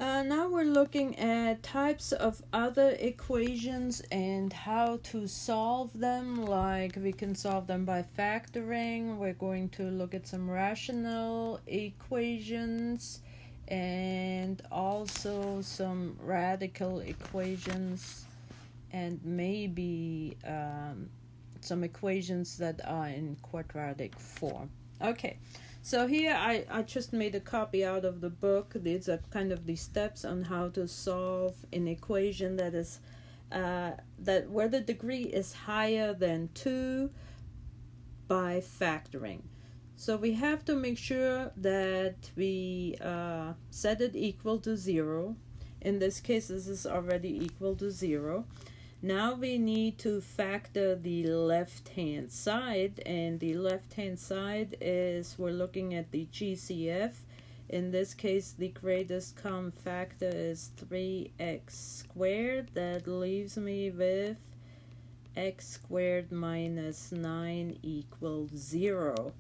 Now we're looking at types of other equations and how to solve them. Like we can solve them by factoring. We're going to look at some rational equations and also some radical equations and maybe some equations that are in quadratic form. Okay. So here I just made a copy out of the book. These are kind of the steps on how to solve an equation that is that where the degree is higher than 2 by factoring. So we have to make sure that we set it equal to 0. In this case, this is already equal to 0. Now we need to factor the left-hand side, and the left-hand side is, we're looking at the GCF. In this case, the greatest common factor is 3x squared. That leaves me with x squared minus 9 equals 0.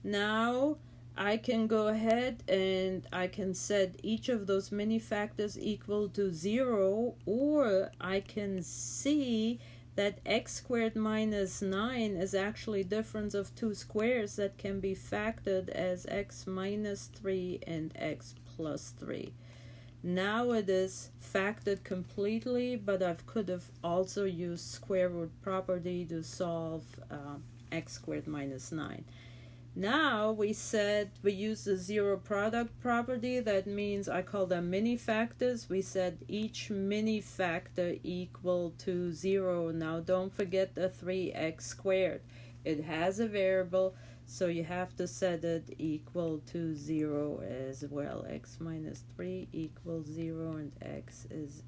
Now I can go ahead and I can set each of those many factors equal to 0, or I can see that x squared minus 9 is actually difference of two squares that can be factored as x minus 3 and x plus 3. Now it is factored completely, but I could have also used square root property to solve x squared minus 9. Now we said we use the zero product property. That means I call them mini factors. We said each mini factor equal to 0. Now don't forget the 3x squared. It has a variable, so you have to set it equal to 0 as well. X minus 3 equals 0, and x is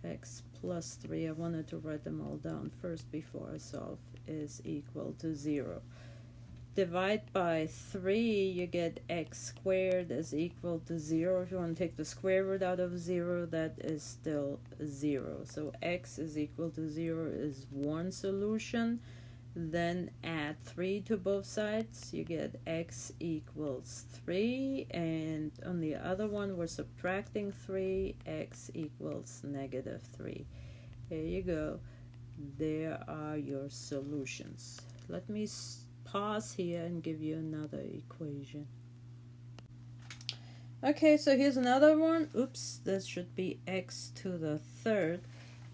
x plus 3, I wanted to write them all down first before I solve, is equal to 0. Divide by 3, you get x squared is equal to 0. If you want to take the square root out of 0, that is still 0. So x is equal to 0 is one solution. Then add 3 to both sides, you get x equals 3, and on the other one we're subtracting 3, x equals negative 3. There you go. There are your solutions. Let me pause here and give you another equation. Okay, so here's another one. Oops, this should be x to the third.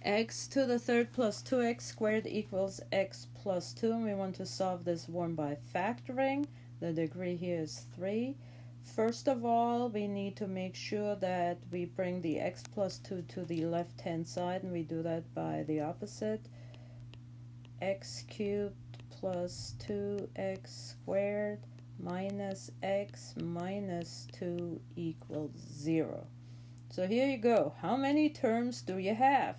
X to the third plus 2x squared equals x plus 2. And we want to solve this one by factoring. The degree here is 3. First of all, we need to make sure that we bring the x plus 2 to the left-hand side, and we do that by the opposite. X cubed plus 2x squared minus x minus 2 equals 0. So here you go. How many terms do you have?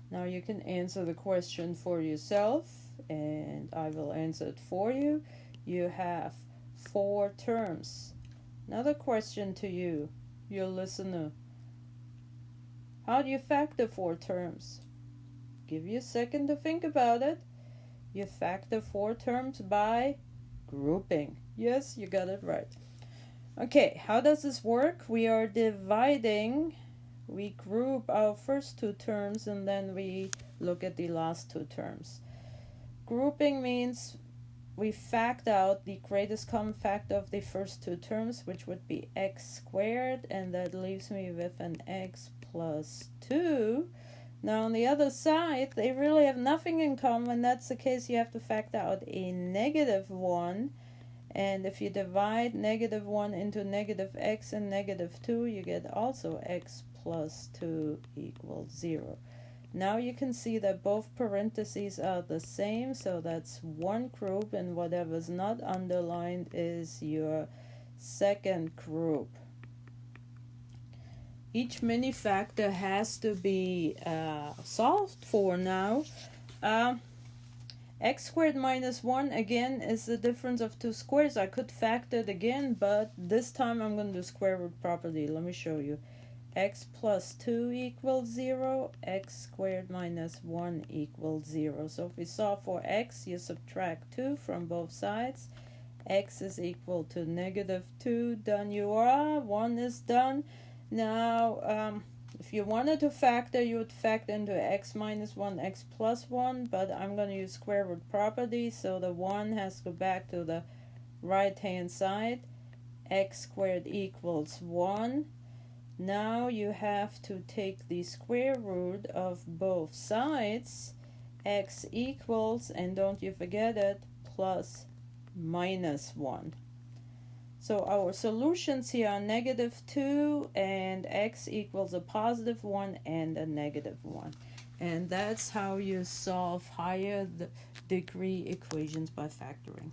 Now you can answer the question for yourself, and I will answer it for you. You have 4 terms. Another question to you, your listener. How do you factor 4 terms? Give you a second to think about it. You factor 4 terms by grouping. Yes, you got it right. Okay, how does this work? We are dividing. We group our first 2 terms and then we look at the last 2 terms. Grouping means we fact out the greatest common factor of the first 2 terms, which would be x squared, and that leaves me with an x plus 2. Now on the other side, they really have nothing in common. When that's the case, you have to factor out a negative 1. And if you divide negative 1 into negative x and negative 2, you get also x plus 2 equals 0. Now you can see that both parentheses are the same, so that's one group, and whatever's not underlined is your second group. Each mini factor has to be solved for now. X squared minus 1 again is the difference of 2 squares. I could factor it again, but this time I'm going to do square root property. Let me show you. X plus 2 equals 0. X squared minus 1 equals 0. So if we solve for x, you subtract 2 from both sides. x is equal to -2. Done you are. 1 is done. Now, if you wanted to factor, you would factor into x minus 1, x plus 1, but I'm going to use square root property, so the 1 has to go back to the right-hand side. X squared equals 1. Now you have to take the square root of both sides. X equals, and don't you forget it, plus minus 1. So our solutions here are -2 and x equals a +1 and a -1. And that's how you solve higher degree equations by factoring.